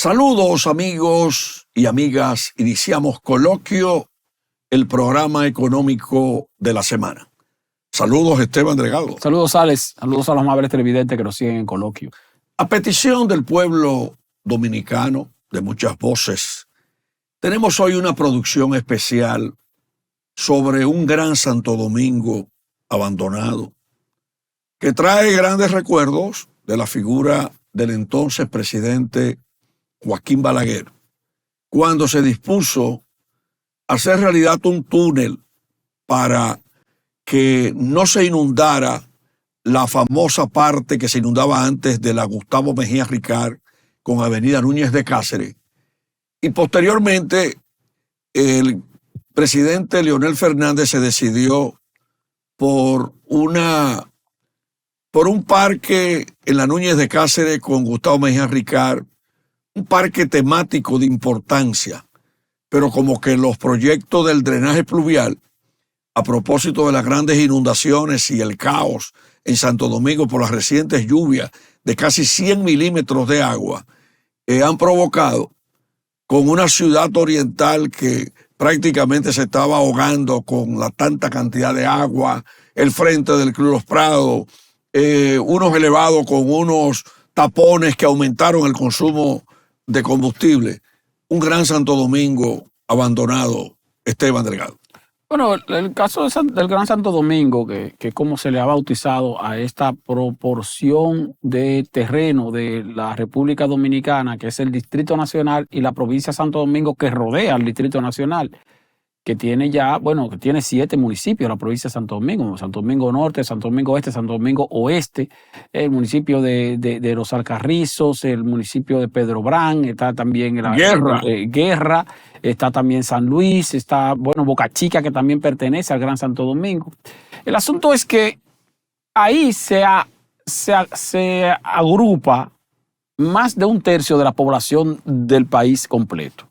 Saludos amigos y amigas, iniciamos Coloquio, el programa económico de la semana. Saludos Esteban Delgado. Saludos Alex, saludos a los amables televidentes que nos siguen en Coloquio. A petición del pueblo dominicano, de muchas voces, tenemos hoy una producción especial sobre un gran Santo Domingo abandonado, que trae grandes recuerdos de la figura del entonces presidente Joaquín Balaguer, cuando se dispuso a hacer realidad un túnel para que no se inundara la famosa parte que se inundaba antes de la Gustavo Mejía Ricard con Avenida Núñez de Cáceres. Y posteriormente el presidente Leonel Fernández se decidió por un parque en la Núñez de Cáceres con Gustavo Mejía Ricard, un parque temático de importancia, pero como que los proyectos del drenaje pluvial, a propósito de las grandes inundaciones y el caos en Santo Domingo por las recientes lluvias de casi 100 milímetros de agua, han provocado con una ciudad oriental que prácticamente se estaba ahogando con la tanta cantidad de agua, el frente del Club Los Prados, unos elevados con unos tapones que aumentaron el consumo de combustible. Un gran Santo Domingo abandonado, Esteban Delgado. Bueno, el caso del Gran Santo Domingo, que como se le ha bautizado a esta proporción de terreno de la República Dominicana, que es el Distrito Nacional y la provincia de Santo Domingo que rodea al Distrito Nacional, que tiene que tiene 7 municipios, la provincia de Santo Domingo Norte, Santo Domingo Este, Santo Domingo Oeste, el municipio de Los Alcarrizos, el municipio de Pedro Brán, está también Guerra, está también San Luis, está, Boca Chica, que también pertenece al Gran Santo Domingo. El asunto es que ahí se agrupa más de un tercio de la población del país completo,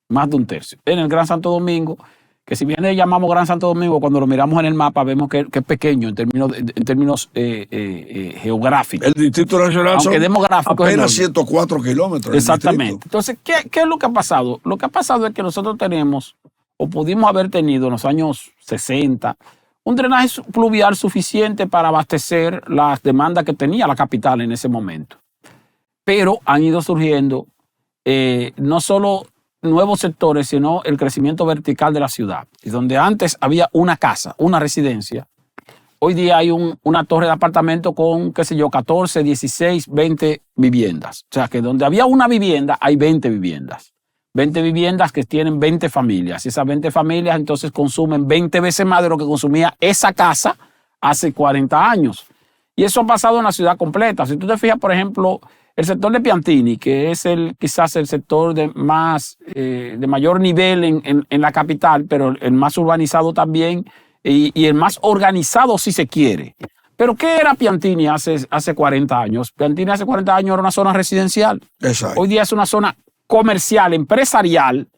más de un tercio. En el Gran Santo Domingo, que si bien le llamamos Gran Santo Domingo, cuando lo miramos en el mapa vemos que es pequeño en términos geográficos. El Distrito Nacional aunque demográfico apenas 104 kilómetros. Exactamente. Entonces, ¿qué es lo que ha pasado? Lo que ha pasado es que nosotros tenemos, o pudimos haber tenido en los años 60, un drenaje pluvial suficiente para abastecer las demandas que tenía la capital en ese momento. Pero han ido surgiendo no solo nuevos sectores, sino el crecimiento vertical de la ciudad. Y donde antes había una casa, una residencia, hoy día hay una torre de apartamento con, 14, 16, 20 viviendas. O sea, que donde había una vivienda, hay 20 viviendas. 20 viviendas que tienen 20 familias. Y esas 20 familias entonces consumen 20 veces más de lo que consumía esa casa hace 40 años. Y eso ha pasado en la ciudad completa. Si tú te fijas, por ejemplo, el sector de Piantini, que es quizás el sector de mayor nivel en la capital, pero el más urbanizado también y el más organizado si se quiere. Pero ¿qué era Piantini hace 40 años? Piantini hace 40 años era una zona residencial. Exacto. Hoy día es una zona comercial, empresarial,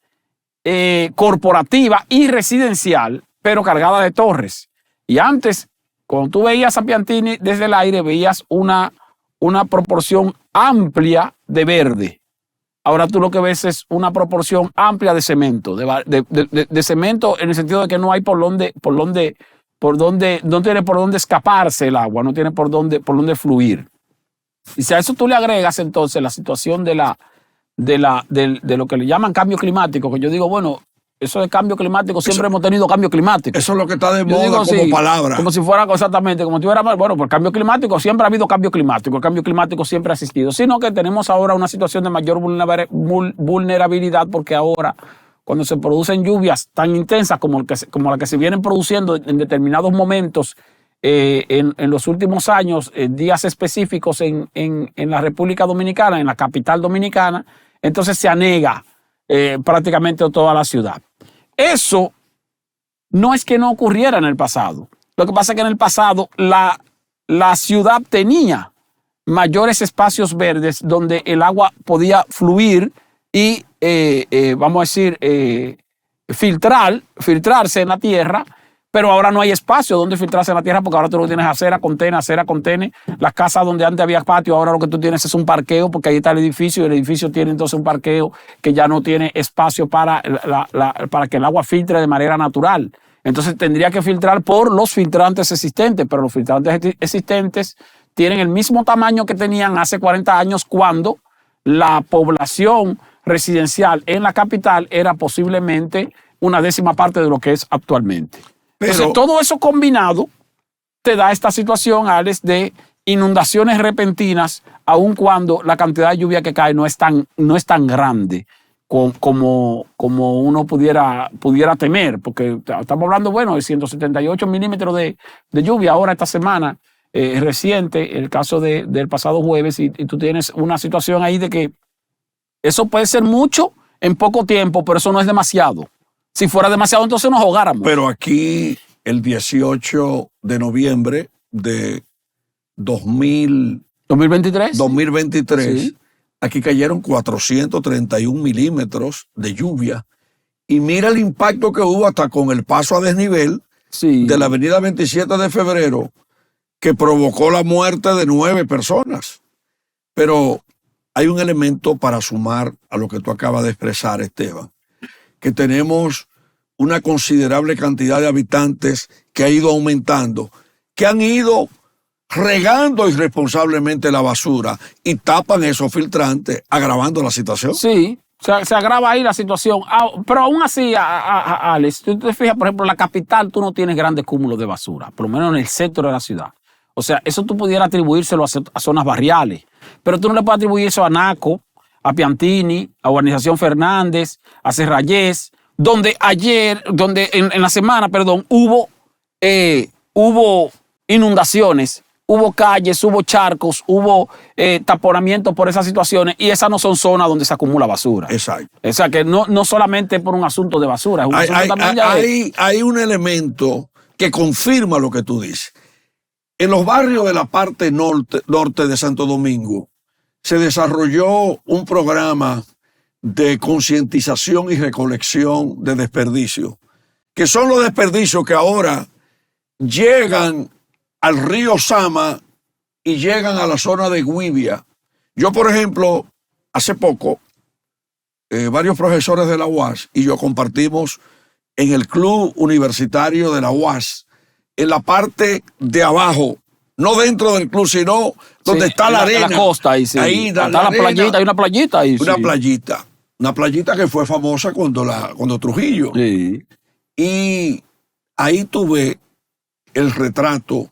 corporativa y residencial, pero cargada de torres. Y antes, cuando tú veías a Piantini desde el aire, veías una proporción amplia de verde. Ahora tú lo que ves es una proporción amplia de cemento, de cemento en el sentido de que no hay no tiene por dónde escaparse el agua, no tiene por dónde fluir. Y si a eso tú le agregas entonces la situación de lo que le llaman cambio climático, que yo digo, bueno, eso de cambio climático, siempre hemos tenido cambio climático. Eso es lo que está de moda como palabra. Como si fuera exactamente, como si fuera, por cambio climático, siempre ha habido cambio climático. El cambio climático siempre ha existido. Sino que tenemos ahora una situación de mayor vulnerabilidad porque ahora, cuando se producen lluvias tan intensas como la que se vienen produciendo en determinados momentos en los últimos años, días específicos en la República Dominicana, en la capital dominicana, entonces se anega prácticamente toda la ciudad. Eso no es que no ocurriera en el pasado. Lo que pasa es que en el pasado la ciudad tenía mayores espacios verdes donde el agua podía fluir y, vamos a decir, filtrarse en la tierra Pero ahora no hay espacio donde filtrarse la tierra porque ahora tú lo tienes acera, contene. Las casas donde antes había patio, ahora lo que tú tienes es un parqueo porque ahí está el edificio y el edificio tiene entonces un parqueo que ya no tiene espacio para que el agua filtre de manera natural. Entonces tendría que filtrar por los filtrantes existentes, pero los filtrantes existentes tienen el mismo tamaño que tenían hace 40 años cuando la población residencial en la capital era posiblemente una décima parte de lo que es actualmente. Entonces, todo eso combinado te da esta situación, Alex, de inundaciones repentinas, aun cuando la cantidad de lluvia que cae no es tan grande como uno pudiera temer, porque estamos hablando, bueno, de 178 milímetros de lluvia ahora esta semana, reciente, el caso del pasado jueves, y tú tienes una situación ahí de que eso puede ser mucho en poco tiempo, pero eso no es demasiado. Si fuera demasiado, entonces nos ahogáramos. Pero aquí, el 18 de noviembre de 2023, sí. Aquí cayeron 431 milímetros de lluvia. Y mira el impacto que hubo hasta con el paso a desnivel de la avenida 27 de febrero, que provocó la muerte de 9 personas. Pero hay un elemento para sumar a lo que tú acabas de expresar, Esteban, que tenemos una considerable cantidad de habitantes que ha ido aumentando, que han ido regando irresponsablemente la basura y tapan esos filtrantes, agravando la situación. Sí, se agrava ahí la situación. Pero aún así, Alex, tú te fijas, por ejemplo, en la capital tú no tienes grandes cúmulos de basura, por lo menos en el centro de la ciudad. O sea, eso tú pudieras atribuírselo a zonas barriales, pero tú no le puedes atribuir eso a Naco, a Piantini, a Urbanización Fernández, a Serrayés, donde en la semana, hubo inundaciones, hubo calles, hubo charcos, hubo taponamientos por esas situaciones, y esas no son zonas donde se acumula basura. Exacto. O sea, que no solamente por un asunto de basura, es un asunto también hay un elemento que confirma lo que tú dices. En los barrios de la parte norte de Santo Domingo se desarrolló un programa de concientización y recolección de desperdicios, que son los desperdicios que ahora llegan al río Sama y llegan a la zona de Guivia. Yo, por ejemplo, hace poco, varios profesores de la UAS y yo compartimos en el club universitario de la UAS, en la parte de abajo, no dentro del club, sino donde está la arena. En la costa, ahí sí. Ahí está la playita, hay una playita ahí. Una playita que fue famosa cuando Trujillo. Sí. Y ahí tuve el retrato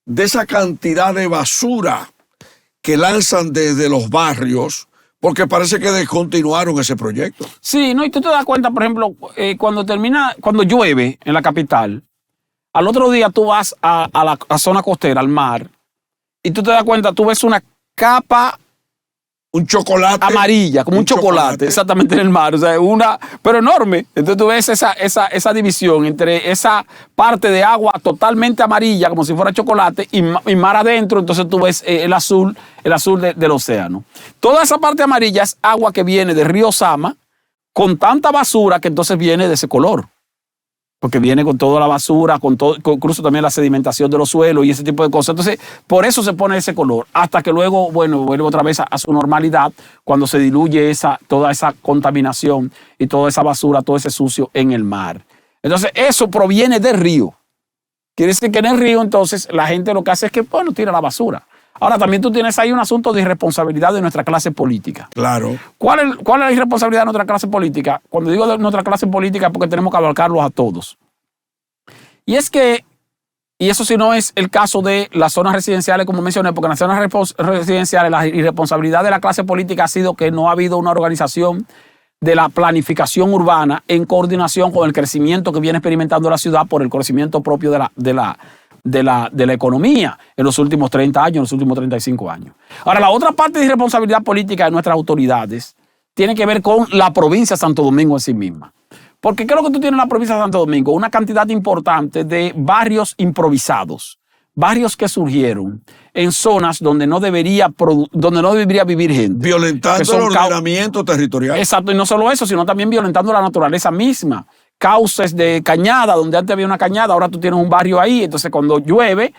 de esa cantidad de basura que lanzan desde los barrios, porque parece que descontinuaron ese proyecto. Sí, no, y tú te das cuenta, por ejemplo, cuando llueve en la capital, al otro día tú vas a la zona costera, al mar, y tú te das cuenta, tú ves una capa, un chocolate amarilla, como un chocolate, exactamente, en el mar, o sea, pero enorme. Entonces tú ves esa división entre esa parte de agua totalmente amarilla, como si fuera chocolate, y mar adentro. Entonces tú ves el azul del océano. Toda esa parte amarilla es agua que viene del río Sama, con tanta basura que entonces viene de ese color. Porque viene con toda la basura, incluso también la sedimentación de los suelos y ese tipo de cosas. Entonces, por eso se pone ese color. Hasta que luego, vuelve otra vez a su normalidad cuando se diluye toda esa contaminación y toda esa basura, todo ese sucio en el mar. Entonces, eso proviene del río. Quiere decir que en el río, entonces, la gente lo que hace es que, tira la basura. Ahora, también tú tienes ahí un asunto de irresponsabilidad de nuestra clase política. Claro. ¿Cuál es la irresponsabilidad de nuestra clase política? Cuando digo de nuestra clase política es porque tenemos que abarcarlos a todos. Y es que, y eso sí no es el caso de las zonas residenciales, como mencioné, porque en las zonas residenciales la irresponsabilidad de la clase política ha sido que no ha habido una organización de la planificación urbana en coordinación con el crecimiento que viene experimentando la ciudad por el crecimiento propio de la economía en los últimos 30 años, en los últimos 35 años. Ahora, la otra parte de irresponsabilidad política de nuestras autoridades tiene que ver con la provincia de Santo Domingo en sí misma. Porque ¿qué es lo que tú tienes en la provincia de Santo Domingo? Una cantidad importante de barrios improvisados, barrios que surgieron en zonas donde no debería vivir gente. Violentando el ordenamiento territorial. Exacto, y no solo eso, sino también violentando la naturaleza misma. cauces de cañada, donde antes había una cañada, ahora tú tienes un barrio ahí, entonces cuando llueve,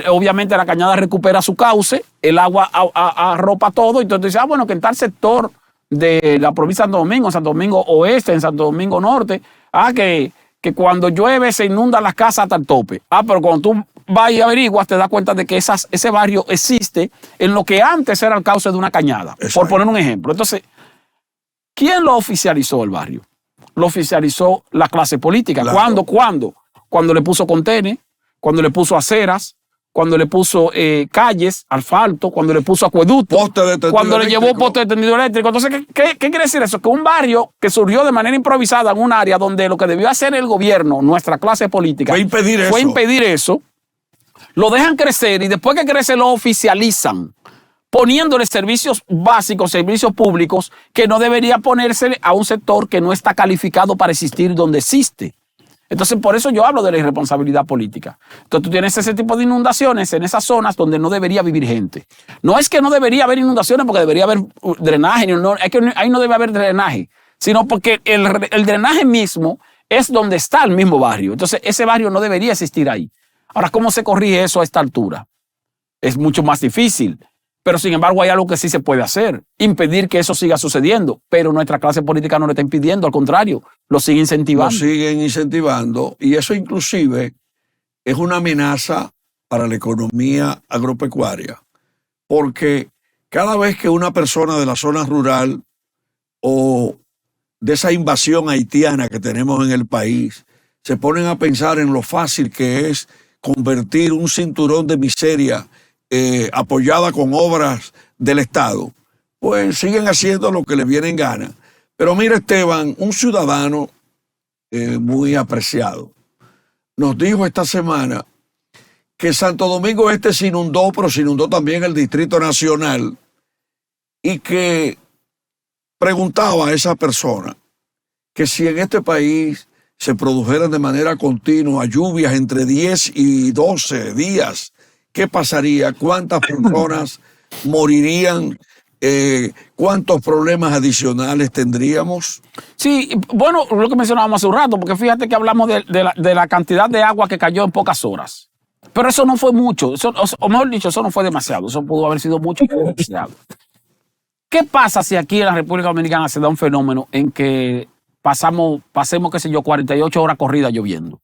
obviamente la cañada recupera su cauce, el agua arropa todo, y entonces dices, bueno, que en tal sector de la provincia de Santo Domingo Oeste, en Santo Domingo Norte, que cuando llueve se inundan las casas hasta el tope. Pero cuando tú vas y averiguas, te das cuenta de que ese barrio existe en lo que antes era el cauce de una cañada, por poner un ejemplo. Entonces, ¿quién lo oficializó el barrio? Lo oficializó la clase política. Claro. ¿Cuándo? Cuando le puso contenes, cuando le puso aceras, cuando le puso calles, asfalto, cuando le puso acueducto, cuando le llevó poste de tendido eléctrico. Entonces, ¿qué quiere decir eso? Que un barrio que surgió de manera improvisada en un área donde lo que debió hacer el gobierno, nuestra clase política, fue impedir eso, lo dejan crecer y después que crece lo oficializan, poniéndole servicios básicos, servicios públicos, que no debería ponérsele a un sector que no está calificado para existir donde existe. Entonces, por eso yo hablo de la irresponsabilidad política. Entonces, tú tienes ese tipo de inundaciones en esas zonas donde no debería vivir gente. No es que no debería haber inundaciones porque debería haber drenaje, no, es que ahí no debe haber drenaje, sino porque el drenaje mismo es donde está el mismo barrio. Entonces, ese barrio no debería existir ahí. Ahora, ¿cómo se corrige eso a esta altura? Es mucho más difícil. Pero, sin embargo, hay algo que sí se puede hacer, impedir que eso siga sucediendo. Pero nuestra clase política no lo está impidiendo, al contrario, lo sigue incentivando. Lo siguen incentivando, y eso inclusive es una amenaza para la economía agropecuaria, porque cada vez que una persona de la zona rural o de esa invasión haitiana que tenemos en el país se ponen a pensar en lo fácil que es convertir un cinturón de miseria apoyada con obras del Estado, pues siguen haciendo lo que les viene en gana. Pero mira, Esteban, un ciudadano muy apreciado nos dijo esta semana que Santo Domingo Este se inundó, pero se inundó también el Distrito Nacional, y que preguntaba a esa persona que si en este país se produjeran de manera continua lluvias entre 10 y 12 días, ¿qué pasaría? ¿Cuántas personas morirían? ¿Cuántos problemas adicionales tendríamos? Sí, bueno, lo que mencionábamos hace un rato, porque fíjate que hablamos de la cantidad de agua que cayó en pocas horas. Pero eso no fue mucho, o mejor dicho, eso no fue demasiado, eso pudo haber sido mucho, pero demasiado. ¿Qué pasa si aquí en la República Dominicana se da un fenómeno en que pasemos, qué sé yo, 48 horas corridas lloviendo?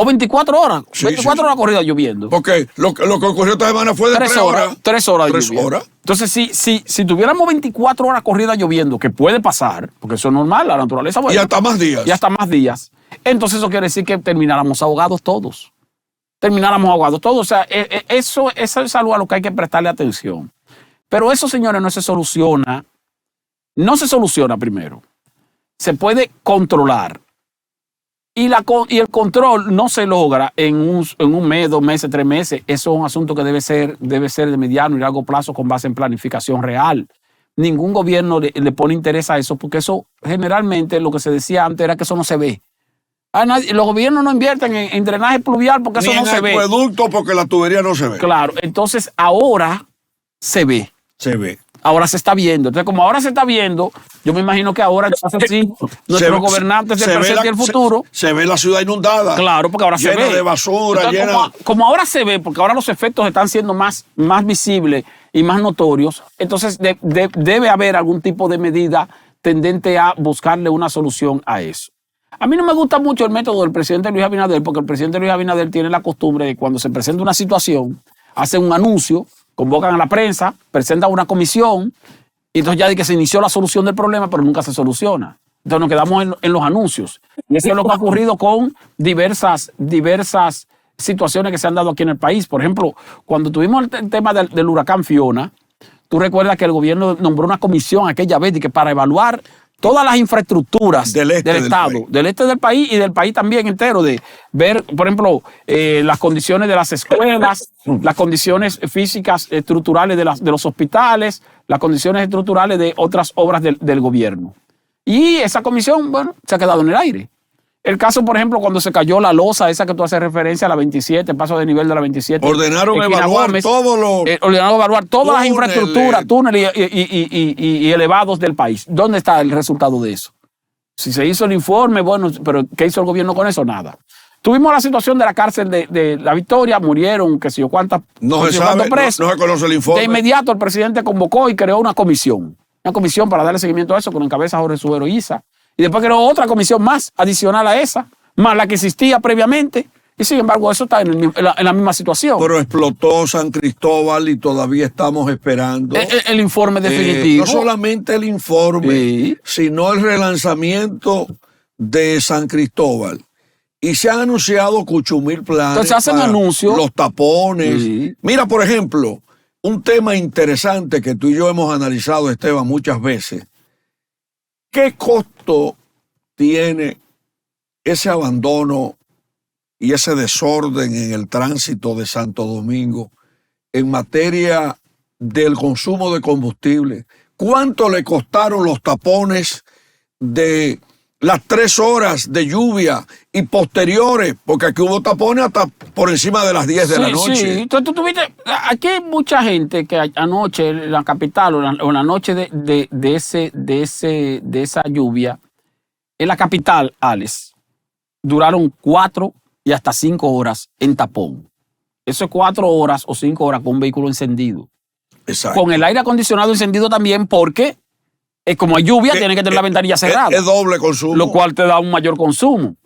O 24 horas, Sí, 24 horas corridas lloviendo. Porque lo que ocurrió esta semana fue de 3 horas. 3 horas. 3 horas. Entonces, si tuviéramos 24 horas corridas lloviendo, que puede pasar, porque eso es normal, la naturaleza. Bueno, Y hasta más días. Y hasta más días. Entonces eso quiere decir que termináramos ahogados todos. O sea, eso es algo a lo que hay que prestarle atención. Pero eso, señores, no se soluciona. No se soluciona primero. Se puede controlar. Y el control no se logra en un mes, 2 meses, 3 meses. Eso es un asunto que debe ser de mediano y largo plazo con base en planificación real. Ningún gobierno le pone interés a eso, porque eso generalmente, lo que se decía antes era que eso no se ve. Los gobiernos no invierten en drenaje pluvial porque eso no se ve. Ni en acueducto porque la tubería no se ve. Claro, entonces ahora se ve. Se ve. Ahora se está viendo. Entonces, como ahora se está viendo, yo me imagino que ahora, así, nuestros gobernantes del presente y el futuro. Se ve la ciudad inundada. Claro, porque ahora se ve. Llena de basura, entonces, llena. Como ahora se ve, porque ahora los efectos están siendo más visibles y más notorios, entonces debe haber algún tipo de medida tendente a buscarle una solución a eso. A mí no me gusta mucho el método del presidente Luis Abinader, porque el presidente Luis Abinader tiene la costumbre de cuando se presenta una situación, hace un anuncio, convocan a la prensa, presentan una comisión, y entonces ya de que se inició la solución del problema, pero nunca se soluciona. Entonces nos quedamos en los anuncios. Y eso es lo que ha ocurrido con diversas situaciones que se han dado aquí en el país. Por ejemplo, cuando tuvimos el tema del huracán Fiona, tú recuerdas que el gobierno nombró una comisión aquella vez que para evaluar todas las infraestructuras del Estado, del este del país y del país también entero, de ver, por ejemplo, las condiciones de las escuelas, las condiciones físicas estructurales de los hospitales, las condiciones estructurales de otras obras del gobierno. Y esa comisión, bueno, se ha quedado en el aire. El caso, por ejemplo, cuando se cayó la losa, esa que tú haces referencia a la 27, el paso de nivel de la 27. Ordenaron evaluar todas las infraestructuras, túneles y elevados del país. ¿Dónde está el resultado de eso? Si se hizo el informe, bueno, pero ¿qué hizo el gobierno con eso? Nada. Tuvimos la situación de la cárcel de La Victoria, murieron, qué sé yo, cuántas No se sabe, no se conoce el informe. De inmediato el presidente convocó y creó una comisión para darle seguimiento a eso, con encabeza Jorge Subero Isa. Y después creó otra comisión más, adicional a esa, más la que existía previamente. Y sin embargo, eso está en la misma situación. Pero explotó San Cristóbal y todavía estamos esperando el informe definitivo. No solamente el informe, Sí. sino el relanzamiento de San Cristóbal. Y se han anunciado cuchumil planes. Entonces hacen anuncios. Los tapones. Sí. Mira, por ejemplo, un tema interesante que tú y yo hemos analizado, Esteban, muchas veces. ¿Qué costo tiene ese abandono y ese desorden en el tránsito de Santo Domingo en materia del consumo de combustible? ¿Cuánto le costaron los tapones de las 3 horas de lluvia y posteriores? Porque aquí hubo tapones hasta por encima de las 10 de la noche. Sí, entonces tú tuviste, aquí hay mucha gente que anoche en la capital o la noche de esa lluvia, en la capital, Alex, duraron 4 y hasta 5 horas en tapón. Eso es 4 horas o 5 horas con un vehículo encendido. Exacto. Con el aire acondicionado encendido también, porque como hay lluvia, tiene que tener la ventanilla cerrada. Es doble consumo. Lo cual te da un mayor consumo.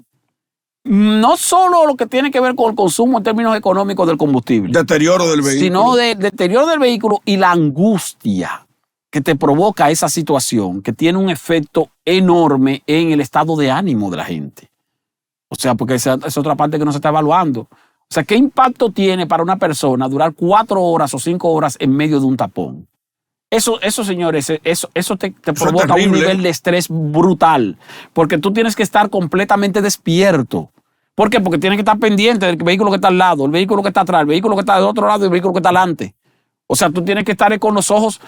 No solo lo que tiene que ver con el consumo en términos económicos del combustible, Deterioro del vehículo. sino del deterioro del vehículo y la angustia que te provoca esa situación, que tiene un efecto enorme en el estado de ánimo de la gente. O sea, porque esa es otra parte que no se está evaluando. O sea, ¿qué impacto tiene para una persona durar 4 horas o 5 horas en medio de un tapón? Eso señores, eso te provoca un nivel de estrés brutal, porque tú tienes que estar completamente despierto. ¿Por qué? Porque tienes que estar pendiente del vehículo que está al lado, el vehículo que está atrás, el vehículo que está del otro lado y el vehículo que está adelante. O sea, tú tienes que estar con los ojos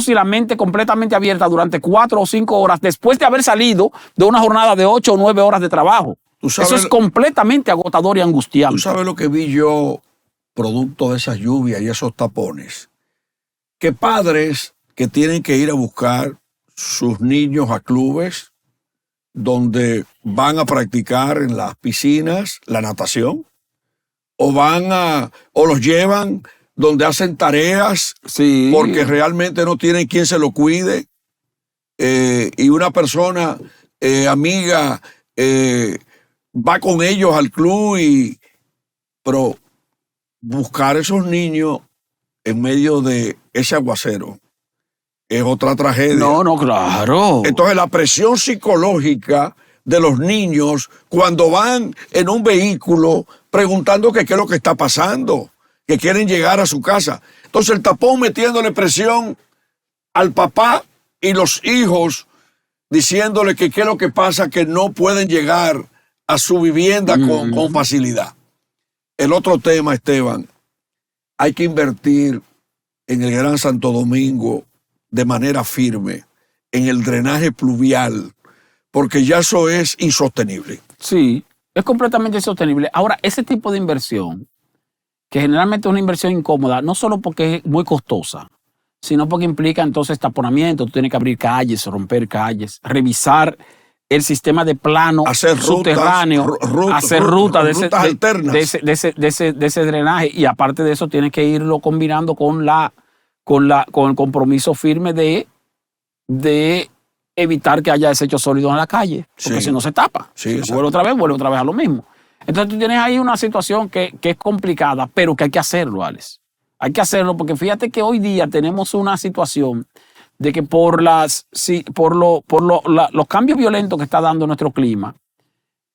y la mente completamente abierta durante 4 o 5 horas después de haber salido de una jornada de 8 o 9 horas de trabajo. Eso es completamente agotador y angustiante. ¿Tú sabes lo que vi yo producto de esas lluvias y esos tapones? Que padres que tienen que ir a buscar sus niños a clubes donde van a practicar en las piscinas la natación, o los llevan donde hacen tareas, sí, porque realmente no tienen quien se lo cuide, y una persona amiga va con ellos al club, pero buscar esos niños en medio de ese aguacero es otra tragedia. No, claro. Entonces la presión psicológica de los niños cuando van en un vehículo preguntando qué es lo que está pasando, que quieren llegar a su casa. Entonces el tapón metiéndole presión al papá y los hijos diciéndole que qué es lo que pasa, que no pueden llegar a su vivienda con facilidad. El otro tema, Esteban, hay que invertir en el Gran Santo Domingo de manera firme en el drenaje pluvial, porque ya eso es insostenible. Sí, es completamente insostenible. Ahora, ese tipo de inversión, que generalmente es una inversión incómoda, no solo porque es muy costosa, sino porque implica entonces taponamiento. Tú tienes que abrir calles, romper calles, revisar el sistema de plano subterráneo, hacer rutas alternas de ese drenaje, y aparte de eso tienes que irlo combinando con el compromiso firme de evitar que haya desechos sólidos en la calle, porque si no se tapa. Sí, vuelve otra vez a lo mismo. Entonces tú tienes ahí una situación que es complicada, pero que hay que hacerlo, Alex. Hay que hacerlo porque fíjate que hoy día tenemos una situación de que por los cambios violentos que está dando nuestro clima,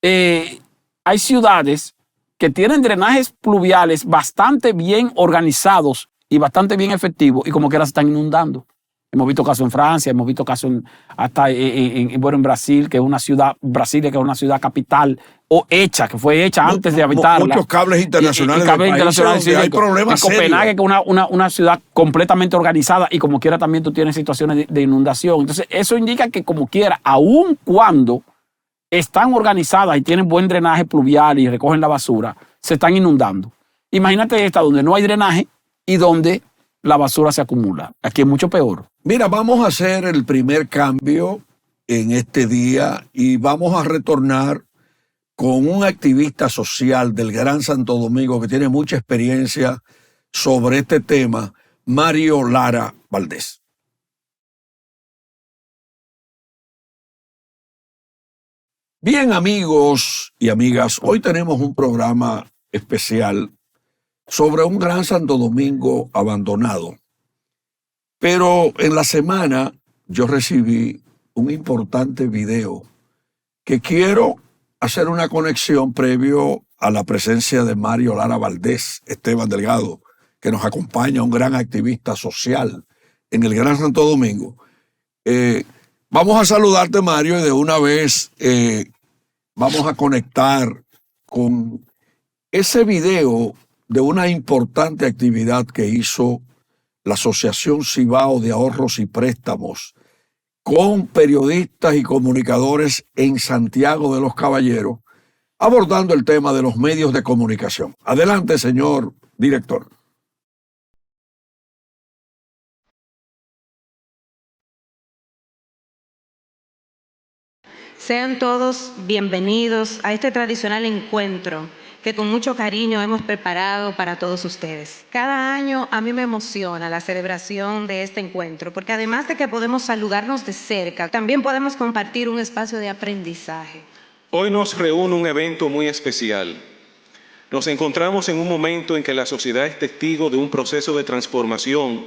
hay ciudades que tienen drenajes pluviales bastante bien organizados y bastante bien efectivos, y como quiera se están inundando. Hemos visto casos en Francia, hemos visto casos en Brasil, que es una ciudad, Brasilia, que es una ciudad capital, que fue hecha antes de habitarla. Muchos cables internacionales hay problemas en Copenhague, serios. Que es una ciudad completamente organizada, y como quiera también tú tienes situaciones de inundación. Entonces eso indica que como quiera, aun cuando están organizadas y tienen buen drenaje pluvial y recogen la basura, se están inundando. Imagínate esta donde no hay drenaje y donde la basura se acumula. Aquí es mucho peor. Mira, vamos a hacer el primer cambio en este día y vamos a retornar con un activista social del Gran Santo Domingo que tiene mucha experiencia sobre este tema, Mario Lara Valdés. Bien, amigos y amigas, hoy tenemos un programa especial sobre un Gran Santo Domingo abandonado. Pero en la semana yo recibí un importante video que quiero hacer una conexión previo a la presencia de Mario Lara Valdés, Esteban Delgado, que nos acompaña, un gran activista social en el Gran Santo Domingo. Vamos a saludarte, Mario, y de una vez vamos a conectar con ese video de una importante actividad que hizo la Asociación Cibao de Ahorros y Préstamos con periodistas y comunicadores en Santiago de los Caballeros, abordando el tema de los medios de comunicación. Adelante, señor director. Sean todos bienvenidos a este tradicional encuentro que con mucho cariño hemos preparado para todos ustedes. Cada año a mí me emociona la celebración de este encuentro, porque además de que podemos saludarnos de cerca, también podemos compartir un espacio de aprendizaje. Hoy nos reúne un evento muy especial. Nos encontramos en un momento en que la sociedad es testigo de un proceso de transformación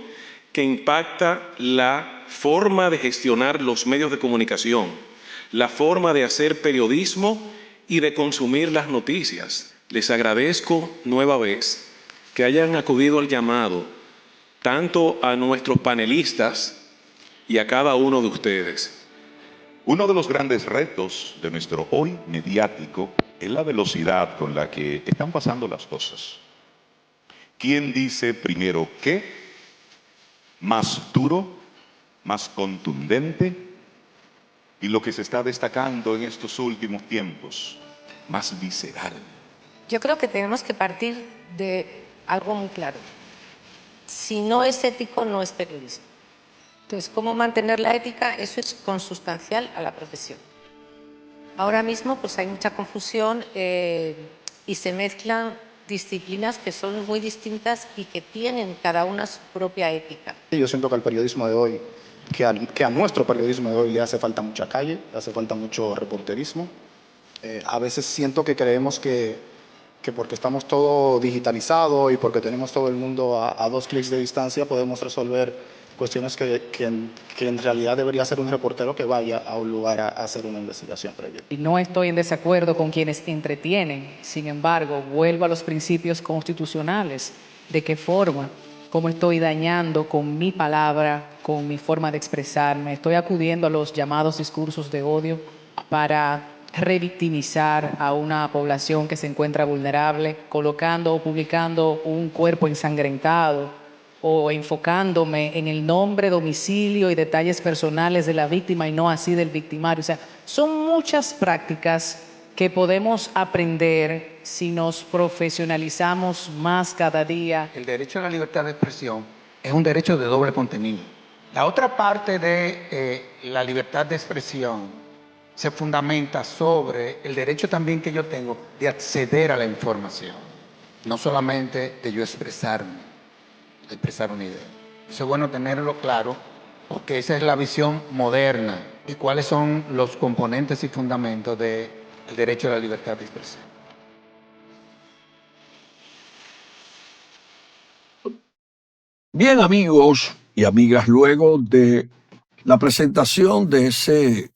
que impacta la forma de gestionar los medios de comunicación, la forma de hacer periodismo y de consumir las noticias. Les agradezco nueva vez que hayan acudido al llamado, tanto a nuestros panelistas y a cada uno de ustedes. Uno de los grandes retos de nuestro hoy mediático es la velocidad con la que están pasando las cosas. ¿Quién dice primero qué? Más duro, más contundente, y lo que se está destacando en estos últimos tiempos, más visceral. Yo creo que tenemos que partir de algo muy claro. Si no es ético, no es periodismo. Entonces, ¿cómo mantener la ética? Eso es consustancial a la profesión. Ahora mismo pues hay mucha confusión y se mezclan disciplinas que son muy distintas y que tienen cada una su propia ética. Yo siento que al periodismo de hoy, que a nuestro periodismo de hoy le hace falta mucha calle, le hace falta mucho reporterismo. A veces siento que creemos que porque estamos todo digitalizado y porque tenemos todo el mundo a 2 clics de distancia podemos resolver cuestiones que en realidad debería ser un reportero que vaya a un lugar a hacer una investigación previa. Y no estoy en desacuerdo con quienes entretienen, sin embargo, vuelvo a los principios constitucionales. ¿De qué forma? ¿Cómo estoy dañando con mi palabra, con mi forma de expresarme? Estoy acudiendo a los llamados discursos de odio para revictimizar a una población que se encuentra vulnerable, colocando o publicando un cuerpo ensangrentado o enfocándome en el nombre, domicilio y detalles personales de la víctima y no así del victimario. O sea, son muchas prácticas que podemos aprender si nos profesionalizamos más cada día. El derecho a la libertad de expresión es un derecho de doble contenido. La otra parte de la libertad de expresión se fundamenta sobre el derecho también que yo tengo de acceder a la información, no solamente de yo expresarme, de expresar una idea. Eso es bueno tenerlo claro, porque esa es la visión moderna y cuáles son los componentes y fundamentos del derecho a la libertad de expresión. Bien, amigos y amigas, luego de la presentación de ese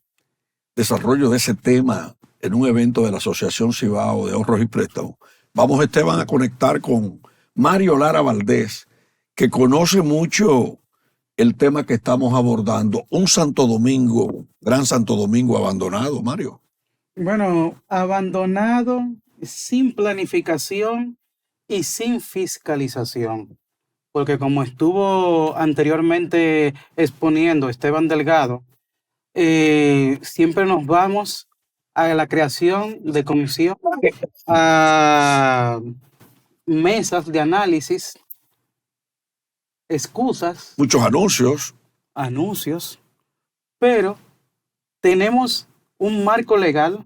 desarrollo de ese tema en un evento de la Asociación Cibao de Ahorros y Préstamos, vamos, Esteban, a conectar con Mario Lara Valdés, que conoce mucho el tema que estamos abordando, un Santo Domingo, Gran Santo Domingo abandonado, Mario. Bueno, abandonado, sin planificación y sin fiscalización. Porque como estuvo anteriormente exponiendo Esteban Delgado, siempre nos vamos a la creación de comisión, a mesas de análisis, excusas, Muchos anuncios. pero tenemos un marco legal,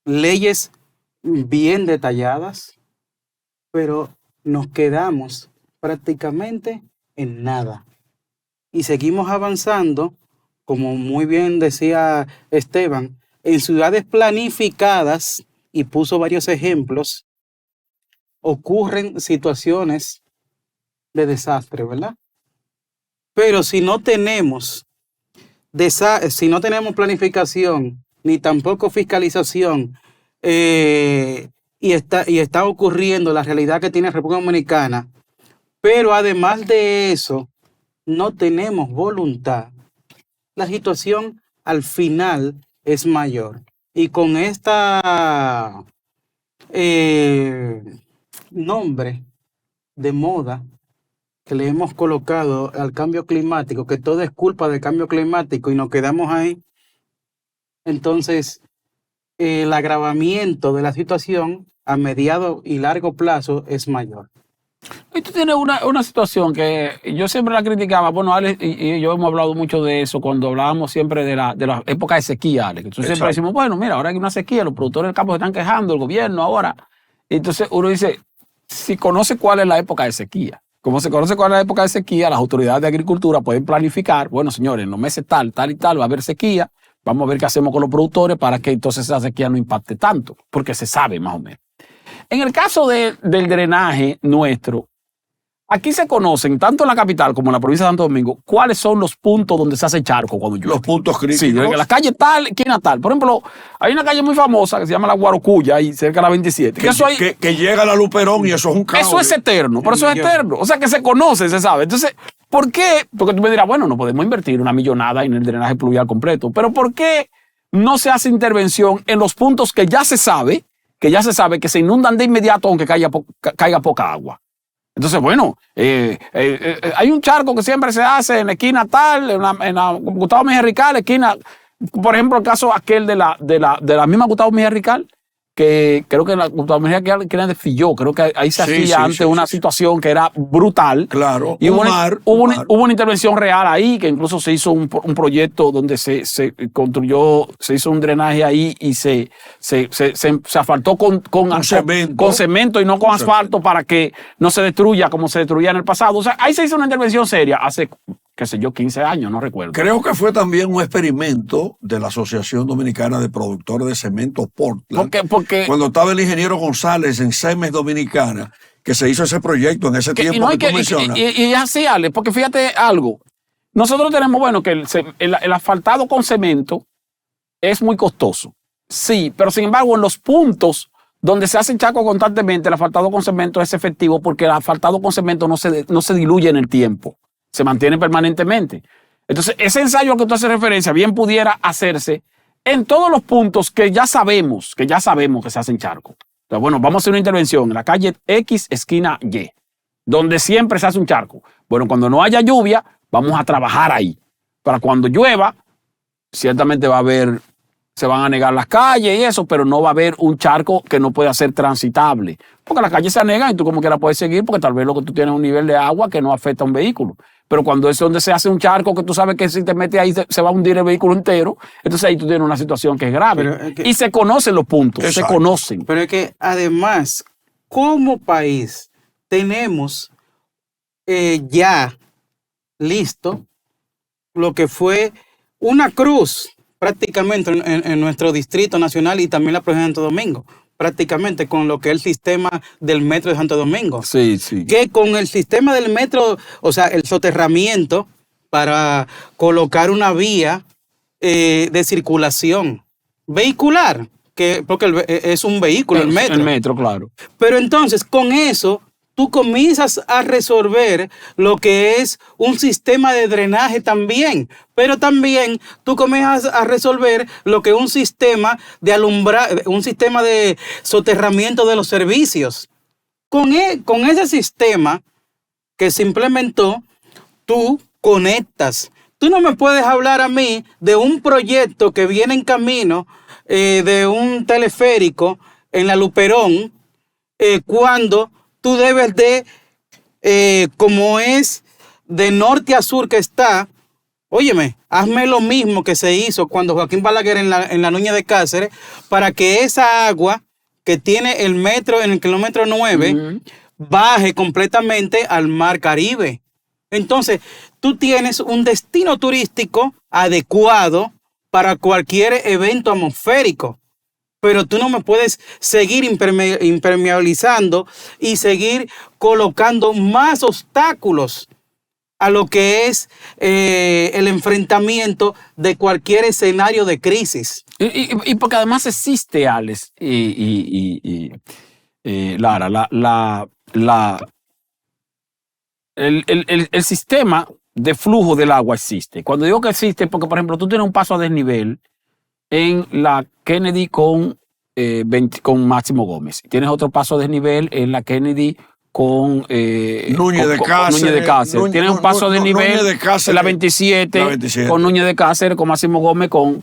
leyes bien detalladas, pero nos quedamos prácticamente en nada. Y seguimos avanzando, como muy bien decía Esteban, en ciudades planificadas, y puso varios ejemplos, ocurren situaciones de desastre, ¿verdad? Pero si no tenemos planificación, ni tampoco fiscalización, y está ocurriendo la realidad que tiene República Dominicana, pero además de eso, no tenemos voluntad, la situación al final es mayor. Y con esta nombre de moda que le hemos colocado al cambio climático, que todo es culpa del cambio climático y nos quedamos ahí, entonces el agravamiento de la situación a mediado y largo plazo es mayor. Y tú tienes una situación que yo siempre la criticaba. Bueno, Alex y yo hemos hablado mucho de eso cuando hablábamos siempre de la época de sequía, Alex. Entonces siempre decimos, bueno, mira, ahora hay una sequía, los productores del campo se están quejando, el gobierno ahora. Entonces uno dice, si conoce cuál es la época de sequía, como se conoce cuál es la época de sequía, las autoridades de agricultura pueden planificar, bueno, señores, en los meses tal y tal va a haber sequía, vamos a ver qué hacemos con los productores para que entonces esa sequía no impacte tanto, porque se sabe más o menos. En el caso del drenaje nuestro, aquí se conocen, tanto en la capital como en la provincia de Santo Domingo, cuáles son los puntos donde se hace charco cuando llueve. Los puntos críticos. Sí, en la calle tal, esquina tal. Por ejemplo, hay una calle muy famosa que se llama La Guarocuya, ahí cerca de la 27. Que llega a la Luperón y eso es un caos. Eso es eterno, por eso es eterno. O sea, que se conoce, se sabe. Entonces, ¿por qué? Porque tú me dirás, bueno, no podemos invertir una millonada en el drenaje pluvial completo. Pero ¿por qué no se hace intervención en los puntos que ya se sabe que se inundan de inmediato aunque caiga poca agua? Entonces, bueno, hay un charco que siempre se hace en la esquina tal, en la Gustavo Mejía Rical, esquina, por ejemplo, el caso aquel de la misma Gustavo Mejía Rical, que creo que la Gustavo Mejía Rical era de Filló, creo que ahí se hacía antes una situación que era brutal. Claro, y hubo una intervención real ahí, que incluso se hizo un proyecto donde se construyó, se hizo un drenaje ahí y se asfaltó con cemento y no con asfalto para que no se destruya como se destruía en el pasado. O sea, ahí se hizo una intervención seria hace, qué sé yo, 15 años, no recuerdo. Creo que fue también un experimento de la Asociación Dominicana de Productores de Cemento Portland. Porque cuando estaba el ingeniero González en CEMES Dominicana, que se hizo ese proyecto en ese tiempo que tú mencionas. Y así, Alex, porque fíjate algo. Nosotros tenemos, bueno, que el asfaltado con cemento es muy costoso. Sí, pero sin embargo, en los puntos donde se hacen charcos constantemente, el asfaltado con cemento es efectivo porque el asfaltado con cemento no se diluye en el tiempo. Se mantiene permanentemente. Entonces, ese ensayo al que tú haces referencia bien pudiera hacerse en todos los puntos que ya sabemos que se hacen charcos. Entonces, bueno, vamos a hacer una intervención en la calle X, esquina Y, donde siempre se hace un charco. Bueno, cuando no haya lluvia, vamos a trabajar ahí. Para cuando llueva, ciertamente se van a negar las calles y eso, pero no va a haber un charco que no pueda ser transitable. Porque las calles se anegan y tú como quiera puedes seguir porque tal vez lo que tú tienes es un nivel de agua que no afecta a un vehículo. Pero cuando es donde se hace un charco que tú sabes que si te metes ahí se va a hundir el vehículo entero, entonces ahí tú tienes una situación que es grave. Y se conocen los puntos, se conocen. Pero es que además, como país, tenemos ya listo lo que fue una cruz prácticamente en nuestro Distrito Nacional y también la provincia de Santo Domingo, prácticamente con lo que es el sistema del metro de Santo Domingo. Sí, sí. Que con el sistema del metro, o sea, el soterramiento para colocar una vía de circulación vehicular, porque es un vehículo el metro. El metro, claro. Pero entonces, con eso, tú comienzas a resolver lo que es un sistema de drenaje también, pero también tú comienzas a resolver lo que es un sistema de un sistema de soterramiento de los servicios. Con ese sistema que se implementó, tú conectas. Tú no me puedes hablar a mí de un proyecto que viene en camino de un teleférico en la Luperón cuando tú debes de, como es de norte a sur que está, óyeme, hazme lo mismo que se hizo cuando Joaquín Balaguer en la Nuña de Cáceres, para que esa agua que tiene el metro en el kilómetro 9 baje completamente al mar Caribe. Entonces, tú tienes un destino turístico adecuado para cualquier evento atmosférico, pero tú no me puedes seguir impermeabilizando y seguir colocando más obstáculos a lo que es el enfrentamiento de cualquier escenario de crisis. Y porque además existe, Alex Lara, el sistema de flujo del agua existe. Cuando digo que existe, porque por ejemplo tú tienes un paso a desnivel en la Kennedy con Máximo Gómez. Tienes otro paso a desnivel en la Kennedy con Núñez de Cáceres. Tienes un paso de nivel en la 27, con Núñez de Cáceres, con Máximo Gómez, con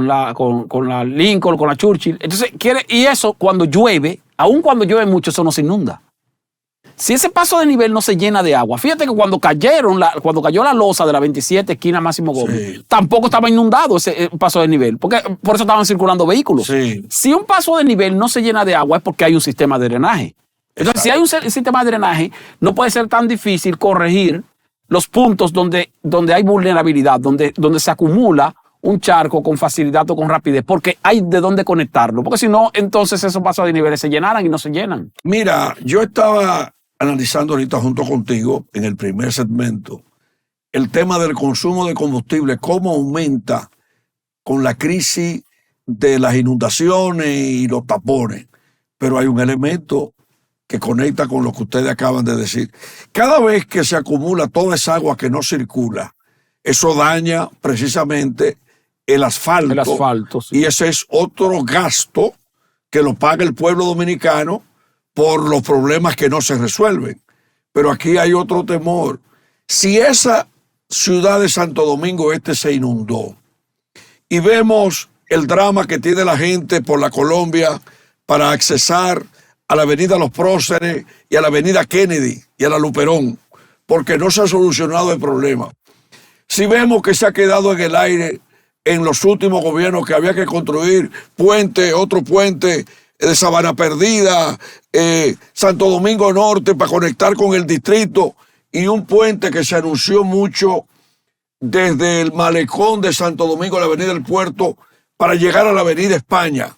la Lincoln, con la Churchill. Entonces, y eso cuando llueve, aun cuando llueve mucho, eso no se inunda. Si ese paso de nivel no se llena de agua, fíjate que cuando cayó la losa de la 27 esquina Máximo Gómez, tampoco estaba inundado ese paso de nivel, porque por eso estaban circulando vehículos. Sí. Si un paso de nivel no se llena de agua es porque hay un sistema de drenaje. Entonces, si hay un sistema de drenaje, no puede ser tan difícil corregir los puntos donde hay vulnerabilidad, donde se acumula un charco con facilidad o con rapidez, porque hay de dónde conectarlo. Porque si no, entonces esos pasos de niveles se llenaran y no se llenan. Mira, yo estaba analizando ahorita junto contigo en el primer segmento el tema del consumo de combustible, cómo aumenta con la crisis de las inundaciones y los tapones. Pero hay un elemento que conecta con lo que ustedes acaban de decir. Cada vez que se acumula toda esa agua que no circula, eso daña precisamente el asfalto. El asfalto, sí. Y ese es otro gasto que lo paga el pueblo dominicano por los problemas que no se resuelven. Pero aquí hay otro temor. Si esa ciudad de Santo Domingo Este se inundó y vemos el drama que tiene la gente por la Colombia para accesar a la avenida Los Próceres y a la avenida Kennedy y a la Luperón, porque no se ha solucionado el problema. Si vemos que se ha quedado en el aire en los últimos gobiernos que había que construir otro puente de Sabana Perdida, Santo Domingo Norte para conectar con el distrito, y un puente que se anunció mucho desde el malecón de Santo Domingo, la avenida del Puerto, para llegar a la avenida España.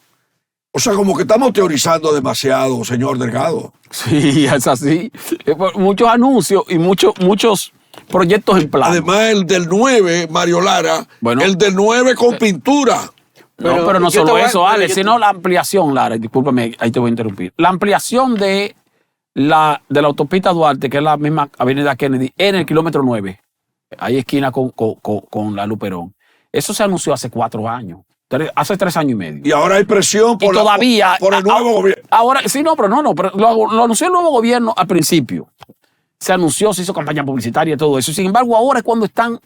O sea, como que estamos teorizando demasiado, señor Delgado. Sí, es así. Muchos anuncios y muchos proyectos en plan. Además, el del 9, Mario Lara, el del 9 con pintura. Pero no solo eso, Alex, sino la ampliación, Lara, discúlpame, ahí te voy a interrumpir. La ampliación de la autopista Duarte, que es la misma avenida Kennedy, en el kilómetro 9, ahí esquina con la Luperón. Eso se anunció hace 4 años. Hace 3 años y medio. Y ahora hay presión por el nuevo gobierno. Ahora, sí, pero lo anunció el nuevo gobierno al principio. Se anunció, se hizo campaña publicitaria y todo eso. Sin embargo, ahora es cuando están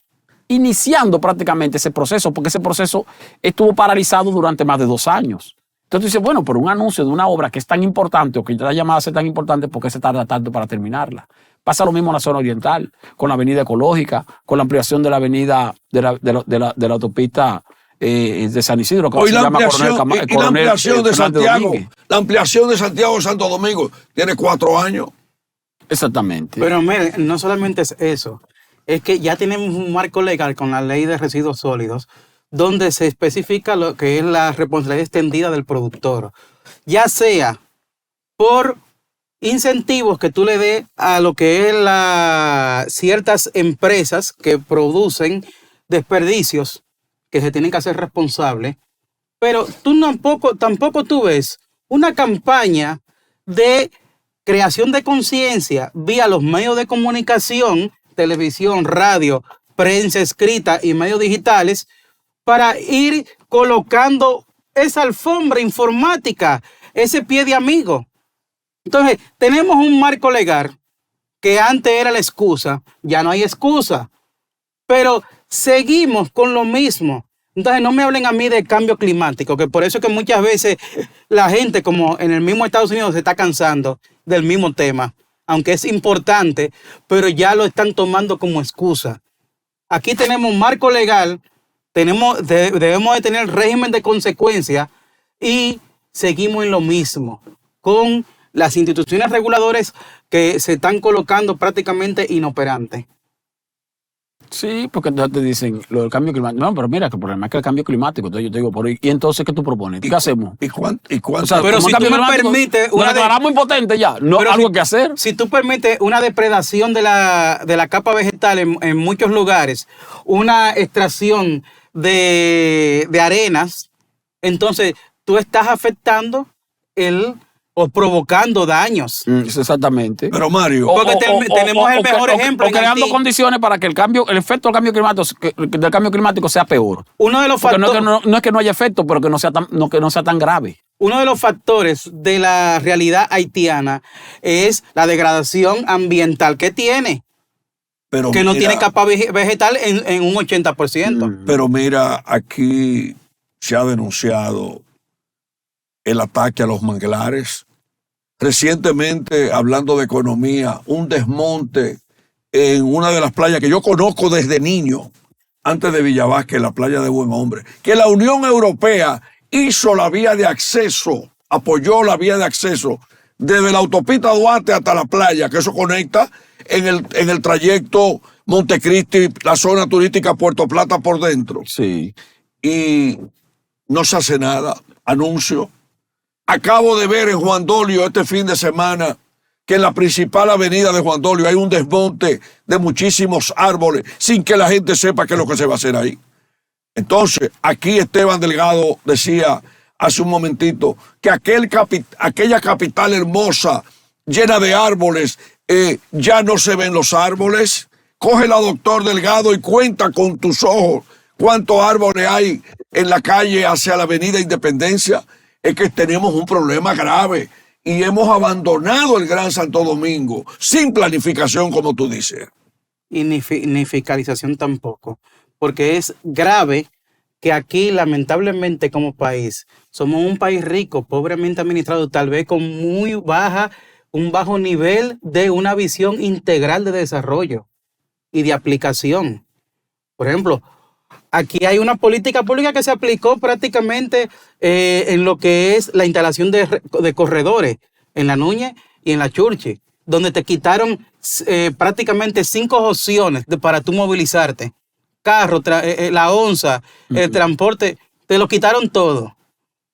iniciando prácticamente ese proceso, porque ese proceso estuvo paralizado durante más de 2 años. Entonces dice, bueno, pero un anuncio de una obra que es tan importante o que está llamada a ser tan importante, ¿por qué se tarda tanto para terminarla? Pasa lo mismo en la zona oriental, con la avenida ecológica, con la ampliación de la avenida de la autopista de San Isidro, que hoy la Coronel de Santiago, la ampliación de Santiago Santo Domingo tiene 4 años. Exactamente. Pero mire, no solamente es eso, es que ya tenemos un marco legal con la ley de residuos sólidos donde se especifica lo que es la responsabilidad extendida del productor, ya sea por incentivos que tú le des a lo que es ciertas empresas que producen desperdicios que se tienen que hacer responsables, pero tú tampoco tú ves una campaña de creación de conciencia vía los medios de comunicación, televisión, radio, prensa escrita y medios digitales para ir colocando esa alfombra informática, ese pie de amigo. Entonces, tenemos un marco legal que antes era la excusa, ya no hay excusa, pero seguimos con lo mismo. Entonces no me hablen a mí de cambio climático, que por eso es que muchas veces la gente, como en el mismo Estados Unidos, se está cansando del mismo tema, aunque es importante, pero ya lo están tomando como excusa. Aquí tenemos un marco legal, debemos de tener régimen de consecuencia y seguimos en lo mismo, con las instituciones reguladoras que se están colocando prácticamente inoperantes. Sí, porque entonces te dicen lo del cambio climático. No, pero mira, que el problema es que el cambio climático. Entonces yo te digo, ¿y entonces qué tú propones? ¿Qué hacemos? ¿Y cuánto? O sea, pero como si cambio tú me climático, permites nos declaramos impotentes ya. No, Pero algo que hacer. Si tú permites una depredación de la capa vegetal en muchos lugares, una extracción de arenas, entonces tú estás afectando o provocando daños. Exactamente. Pero Mario, Porque tenemos el mejor ejemplo O en creando Haití. condiciones para que el efecto del cambio climático sea peor. Uno de los Porque factores, no es que no haya efecto, pero que no sea tan grave. uno de los factores de la realidad haitiana es la degradación ambiental que tiene, pero que no mira, tiene capa vegetal en un 80%. Pero mira, aquí se ha denunciado el ataque a los manglares. Recientemente, hablando de economía, un desmonte en una de las playas que yo conozco desde niño, antes de Villavasque, la playa de Buen Hombre, que la Unión Europea hizo la vía de acceso, apoyó la vía de acceso desde la autopista Duarte hasta la playa, que eso conecta en el trayecto Montecristi, la zona turística Puerto Plata por dentro. Sí. Y no se hace nada. Anuncio. Acabo de ver en Juan Dolio este fin de semana que en la principal avenida de Juan Dolio hay un desmonte de muchísimos árboles sin que la gente sepa qué es lo que se va a hacer ahí. Entonces, aquí Esteban Delgado decía hace un momentito que aquella capital hermosa, llena de árboles, ya no se ven los árboles. Cógela, doctor Delgado, y cuenta con tus ojos cuántos árboles hay en la calle hacia la avenida Independencia. Es que tenemos un problema grave y hemos abandonado el Gran Santo Domingo sin planificación, como tú dices. Y ni fiscalización tampoco, porque es grave que aquí, lamentablemente, como país, somos un país rico, pobremente administrado, tal vez con un bajo nivel de una visión integral de desarrollo y de aplicación. Por ejemplo, aquí hay una política pública que se aplicó prácticamente en lo que es la instalación de corredores en la Núñez y en la Churchill, donde te quitaron prácticamente 5 opciones para tú movilizarte. Carro, la onza, el transporte, te lo quitaron todo.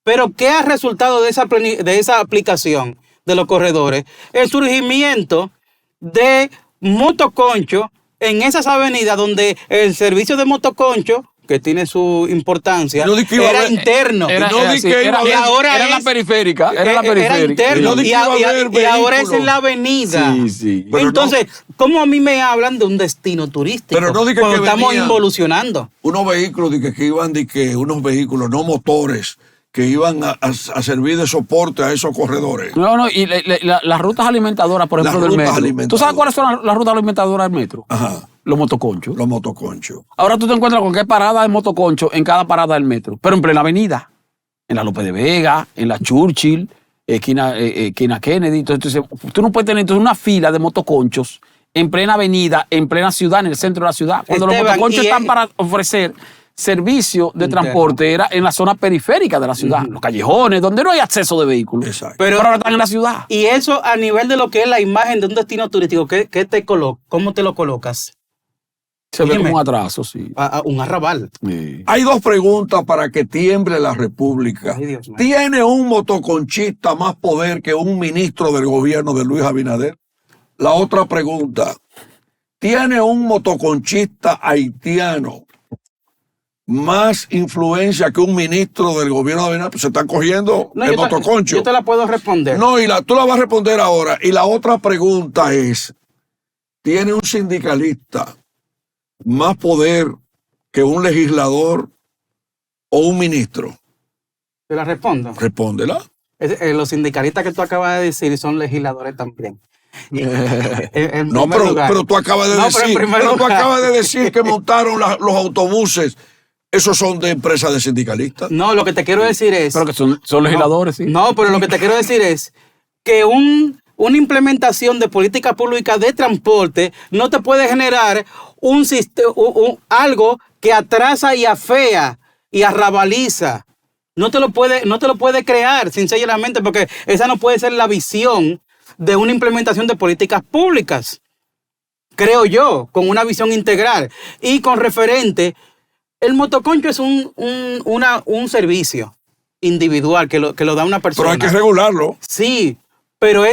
Pero ¿qué ha resultado de esa aplicación de los corredores? El surgimiento de motoconcho en esas avenidas donde el servicio de motoconcho, que tiene su importancia, era interno. Era la periférica. Era interno. Y ahora es en la avenida. Sí. Entonces, ¿cómo a mí me hablan de un destino turístico? Pero no diga cuando que estamos venían involucionando. unos vehículos que iban unos vehículos, no motores, que iban a servir de soporte a esos corredores. No, y las rutas alimentadoras, por ejemplo, del metro. ¿Tú sabes cuáles son las rutas alimentadoras del metro? Ajá. Los motoconchos. Los motoconchos. Ahora tú te encuentras con qué parada de motoconcho en cada parada del metro, pero en plena avenida. En la López de Vega, en la Churchill, esquina Kennedy. Entonces, tú no puedes tener una fila de motoconchos en plena avenida, en plena ciudad, en el centro de la ciudad. Cuando los motoconchos están para ofrecer servicio de transporte era en la zona periférica de la ciudad, los callejones, donde no hay acceso de vehículos. Exacto. Pero ahora están en la ciudad. Y eso a nivel de lo que es la imagen de un destino turístico, ¿cómo te lo colocas? Se ve como un atraso, sí. Un arrabal. Sí. Hay 2 preguntas para que tiemble la República. Ay, Dios mío. ¿Tiene un motoconchista más poder que un ministro del gobierno de Luis Abinader? La otra pregunta, ¿tiene un motoconchista haitiano más influencia que un ministro del gobierno de Abinader? Pues se están cogiendo el motoconcho. Yo te la puedo responder. No, tú la vas a responder ahora. Y la otra pregunta es, ¿tiene un sindicalista más poder que un legislador o un ministro? ¿Te la respondo? Respóndela. Los sindicalistas que tú acabas de decir son legisladores también. No, pero tú acabas de decir que montaron los autobuses. ¿Esos son de empresas de sindicalistas? No, lo que te quiero decir es... Pero que son legisladores, sí. No, pero lo que te quiero decir es que un una implementación de política pública de transporte no te puede generar algo que atrasa y afea y arrabaliza. No te lo puede crear, sinceramente, porque esa no puede ser la visión de una implementación de políticas públicas, creo yo, con una visión integral. Y con referente, el motoconcho es un servicio individual que lo da una persona. Pero hay que regularlo. Sí, pero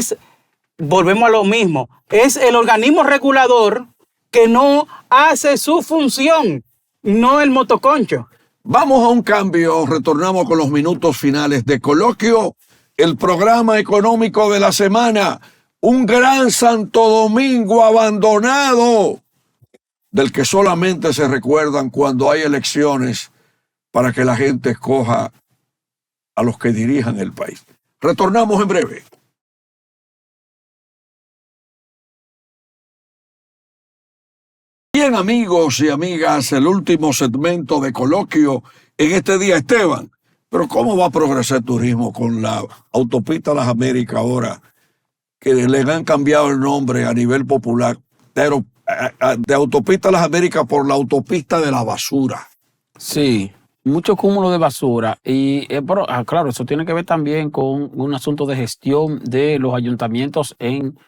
volvemos a lo mismo, es el organismo regulador que no hace su función, no el motoconcho. Vamos a un cambio, retornamos con los minutos finales de Coloquio, el programa económico de la semana, un gran Santo Domingo abandonado, del que solamente se recuerdan cuando hay elecciones para que la gente escoja a los que dirijan el país. Retornamos en breve. Bien, amigos y amigas, el último segmento de Coloquio en este día, Esteban. Pero ¿cómo va a progresar el turismo con la autopista Las Américas ahora, que le han cambiado el nombre a nivel popular, pero de autopista Las Américas por la autopista de la basura? Sí, mucho cúmulo de basura. Pero, claro, eso tiene que ver también con un asunto de gestión de los ayuntamientos en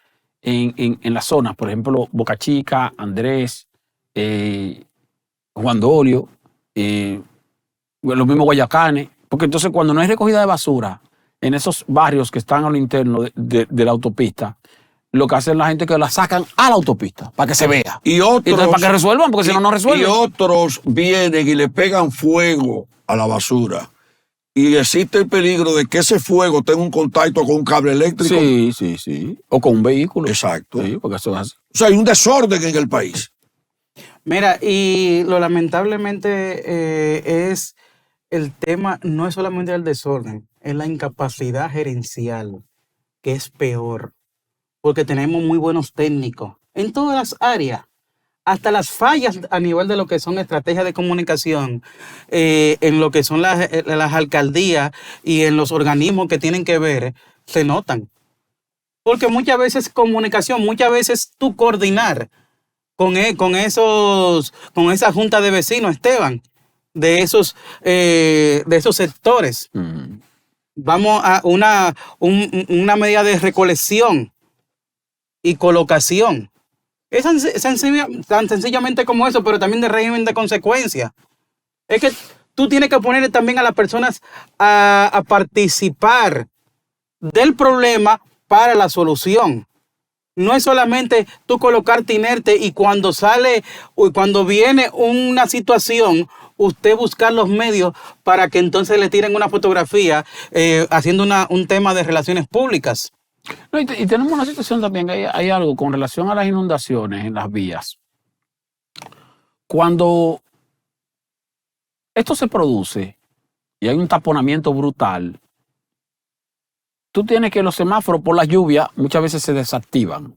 las zonas. Por ejemplo, Boca Chica, Andrés, Juan Dolio, los mismos Guayacanes. Porque entonces cuando no hay recogida de basura en esos barrios que están a lo interno de la autopista, lo que hacen la gente es que la sacan a la autopista para que se vea. Y otros, entonces, para que resuelvan, porque si no, no resuelven. Y otros vienen y le pegan fuego a la basura. Y existe el peligro de que ese fuego tenga un contacto con un cable eléctrico. Sí. O con un vehículo. Exacto. Sí, porque eso es así. O sea, hay un desorden en el país. Mira, y lo lamentablemente es el tema, no es solamente el desorden, es la incapacidad gerencial, que es peor, porque tenemos muy buenos técnicos en todas las áreas, hasta las fallas a nivel de lo que son estrategias de comunicación, en lo que son las alcaldías y en los organismos que tienen que ver, se notan. Porque muchas veces comunicación, muchas veces tú coordinar con esa junta de vecinos, Esteban, de esos sectores. Vamos a una medida de recolección y colocación. Es tan sencillamente como eso, pero también de régimen de consecuencia. Es que tú tienes que poner también a las personas a participar del problema para la solución. No es solamente tú colocarte inerte y cuando viene una situación, usted buscar los medios para que entonces le tiren una fotografía haciendo un tema de relaciones públicas. No, y tenemos una situación también, hay algo con relación a las inundaciones en las vías. Cuando esto se produce y hay un taponamiento brutal, tú tienes que los semáforos por la lluvia muchas veces se desactivan.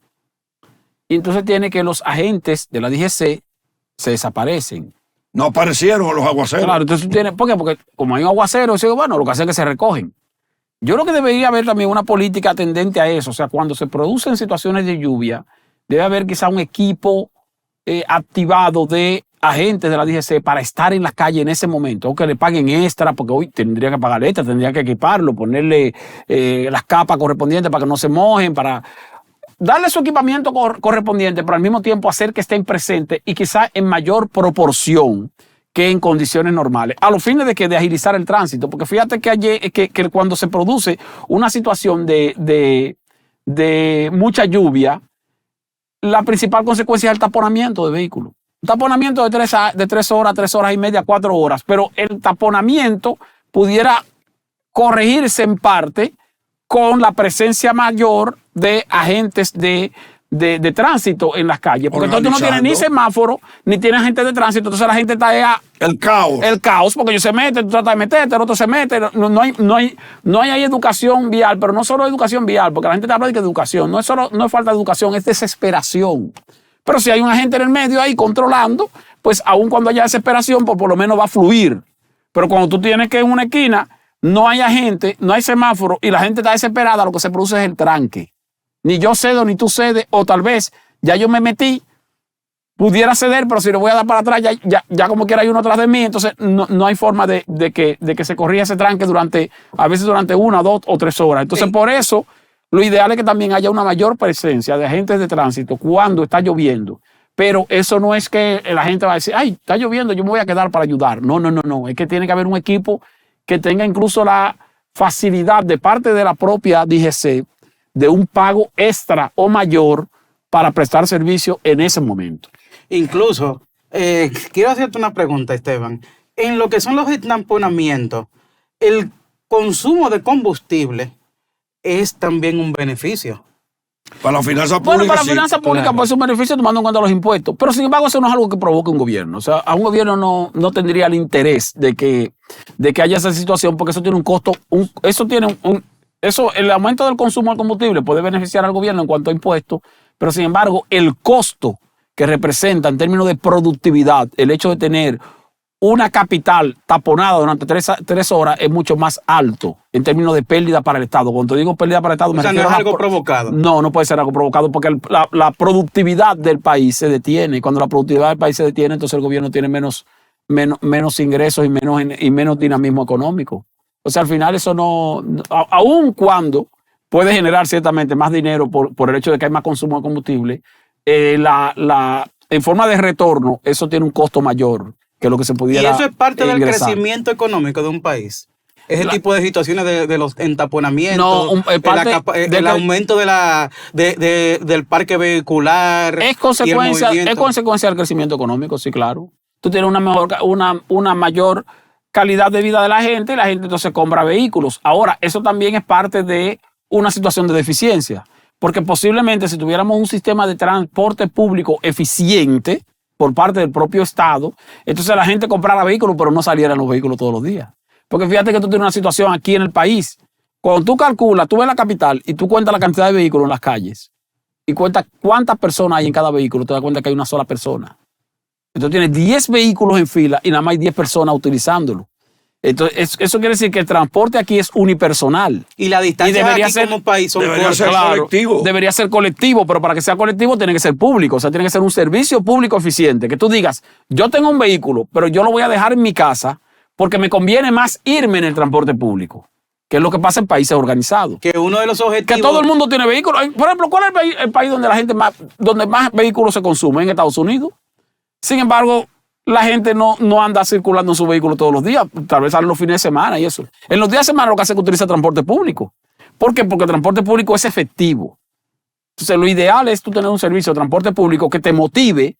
Y entonces tiene que los agentes de la DGC se desaparecen. No aparecieron los aguaceros. Claro, entonces tú tienes, ¿por qué? Porque como hay un aguacero, bueno, lo que hacen es que se recogen. Yo creo que debería haber también una política tendente a eso. O sea, cuando se producen situaciones de lluvia, debe haber quizá un equipo activado de agentes de la DGC para estar en la calle en ese momento, o que le paguen extra, porque hoy tendría que pagar extra, tendría que equiparlo, ponerle las capas correspondientes para que no se mojen, para darle su equipamiento correspondiente, pero al mismo tiempo hacer que estén presentes y quizá en mayor proporción que en condiciones normales, a los fines de agilizar el tránsito. Porque fíjate que cuando se produce una situación de mucha lluvia, la principal consecuencia es el taponamiento de vehículos. Un taponamiento de 3 horas, 3 horas y media, 4 horas, pero el taponamiento pudiera corregirse en parte con la presencia mayor de agentes de tránsito en las calles. Porque entonces tú no tienes ni semáforo, ni tienes agentes de tránsito, entonces la gente está el caos. El caos, porque ellos se meten, tú tratas de meterte, el otro se mete, no hay educación vial, pero no solo educación vial, porque la gente te habla de que educación, no es falta de educación, es desesperación. Pero si hay un agente en el medio ahí controlando, pues aun cuando haya desesperación, pues por lo menos va a fluir. Pero cuando tú tienes que en una esquina, no hay agente, no hay semáforo y la gente está desesperada, lo que se produce es el tranque. Ni yo cedo, ni tú cedes, o tal vez ya yo me metí, pudiera ceder, pero si lo voy a dar para atrás, ya como quiera hay uno atrás de mí, entonces no hay forma de que se corrija ese tranque a veces durante 1, 2 o 3 horas. Entonces, por eso, lo ideal es que también haya una mayor presencia de agentes de tránsito cuando está lloviendo. Pero eso no es que la gente va a decir, ay, está lloviendo, yo me voy a quedar para ayudar. No. Es que tiene que haber un equipo que tenga incluso la facilidad de parte de la propia DGC de un pago extra o mayor para prestar servicio en ese momento. Incluso, quiero hacerte una pregunta, Esteban. En lo que son los estamponamientos, el consumo de combustible es también un beneficio. Para la finanza pública. Bueno, para la finanza pública claro. puede ser un beneficio tomando en cuenta los impuestos. Pero sin embargo, eso no es algo que provoque un gobierno. O sea, a un gobierno no tendría el interés de que haya esa situación, porque eso tiene un costo. El aumento del consumo del combustible puede beneficiar al gobierno en cuanto a impuestos, pero sin embargo, el costo que representa en términos de productividad el hecho de tener una capital taponada durante 3 horas es mucho más alto en términos de pérdida para el Estado. Cuando digo pérdida para el Estado, O sea, no es algo provocado. No puede ser algo provocado porque la productividad del país se detiene. Cuando la productividad del país se detiene, entonces el gobierno tiene menos ingresos y menos dinamismo económico. O sea, al final eso aun cuando puede generar ciertamente más dinero por el hecho de que hay más consumo de combustible, en forma de retorno, eso tiene un costo mayor que lo que se pudiera Y eso es parte del ingresar. crecimiento económico de un país. Ese tipo de situaciones de los entaponamientos, el aumento del parque vehicular. Es consecuencia del crecimiento económico, sí, claro. Tú tienes una mayor calidad de vida de la gente y la gente entonces compra vehículos. Ahora, eso también es parte de una situación de deficiencia, porque posiblemente si tuviéramos un sistema de transporte público eficiente por parte del propio Estado, entonces la gente comprara vehículos, pero no salieran los vehículos todos los días. Porque fíjate que tú tienes una situación aquí en el país. Cuando tú calculas, tú ves la capital y tú cuentas la cantidad de vehículos en las calles y cuentas cuántas personas hay en cada vehículo, te das cuenta que hay una sola persona. Entonces tienes 10 vehículos en fila y nada más hay 10 personas utilizándolo. Entonces, eso quiere decir que el transporte aquí es unipersonal. Y la distancia aquí como país son colectivo. Debería ser colectivo, pero para que sea colectivo tiene que ser público. O sea, tiene que ser un servicio público eficiente. Que tú digas, yo tengo un vehículo, pero yo lo voy a dejar en mi casa porque me conviene más irme en el transporte público, que es lo que pasa en países organizados. Que uno de los objetivos... Que todo el mundo tiene vehículos. Por ejemplo, ¿cuál es el país donde más vehículos se consumen? En Estados Unidos. Sin embargo, la gente no anda circulando en su vehículo todos los días, tal vez salen los fines de semana y eso. En los días de semana lo que hace es que utiliza transporte público. ¿Por qué? Porque el transporte público es efectivo. Entonces lo ideal es tú tener un servicio de transporte público que te motive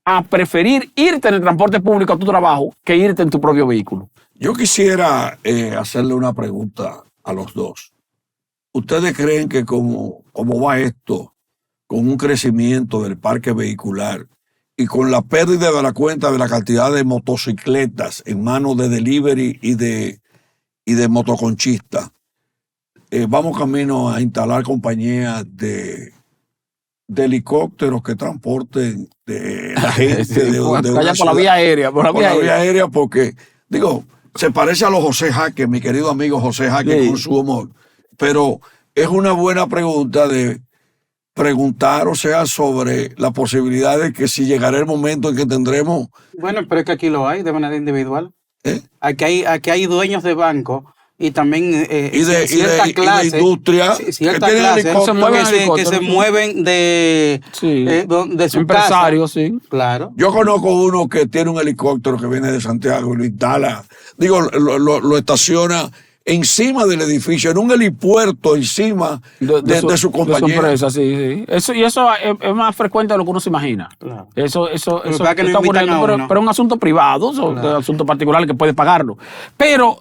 a preferir irte en el transporte público a tu trabajo que irte en tu propio vehículo. Yo quisiera hacerle una pregunta a los dos. ¿Ustedes creen que cómo va esto con un crecimiento del parque vehicular y con la pérdida de la cuenta de la cantidad de motocicletas en manos de delivery y de motoconchistas, vamos camino a instalar compañías de helicópteros que transporten la gente vaya por la vía aérea. Por la vía aérea, porque, digo, se parece a los José Jaque, mi querido amigo José Jaque, con su humor. Pero es una buena pregunta de preguntar, o sea, sobre la posibilidad de que si llegará el momento en que tendremos... Bueno, pero es que aquí lo hay de manera individual. ¿Eh? Aquí hay dueños de banco y también cierta clase, de industria cierta clase que se mueven de su empresarios, casa. Sí. Claro. Yo conozco uno que tiene un helicóptero que viene de Santiago y lo instala, lo estaciona encima del edificio, en un helipuerto encima de su compañía. De su empresa, sí. Eso es más frecuente de lo que uno se imagina. Claro. Eso está ocurriendo, pero es un asunto privado, claro. Un asunto particular que puede pagarlo. Pero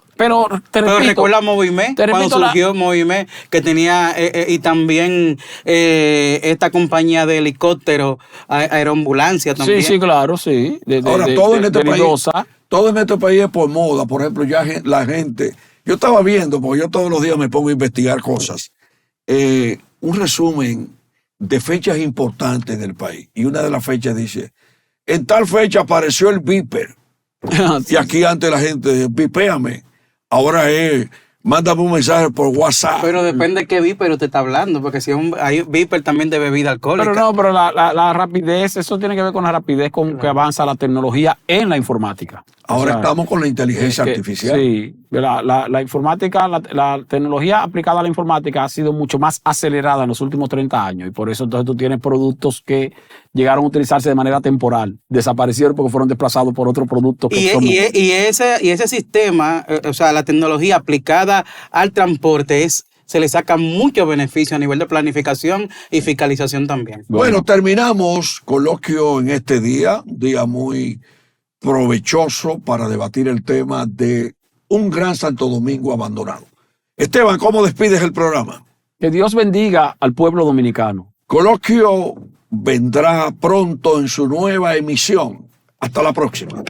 recuerda Movimé, cuando surgió Movimé, que tenía, y también esta compañía de helicóptero, aeroambulancia también. Sí, claro, sí. Ahora, todo en este país es por moda. Por ejemplo, ya la gente... Yo estaba viendo, porque yo todos los días me pongo a investigar cosas, un resumen de fechas importantes del país. Y una de las fechas dice, en tal fecha apareció el Viper. Y aquí antes la gente, vipéame. Ahora es Mándame un mensaje por WhatsApp. Pero depende de qué Viper te está hablando, porque si hay Viper también de bebida alcohólica. Pero no, pero la rapidez, eso tiene que ver con la rapidez con que avanza la tecnología en la informática. Ahora estamos con la inteligencia artificial. Sí, la informática, la tecnología aplicada a la informática ha sido mucho más acelerada en los últimos 30 años y por eso entonces tú tienes productos que llegaron a utilizarse de manera temporal, desaparecieron porque fueron desplazados por otros productos. Ese sistema, o sea, la tecnología aplicada al transporte se le saca mucho beneficio a nivel de planificación y fiscalización también. Bueno, terminamos coloquio en este día, un día muy provechoso para debatir el tema de un gran Santo Domingo abandonado. Esteban, ¿cómo despides el programa? Que Dios bendiga al pueblo dominicano. Coloquio vendrá pronto en su nueva emisión. Hasta la próxima.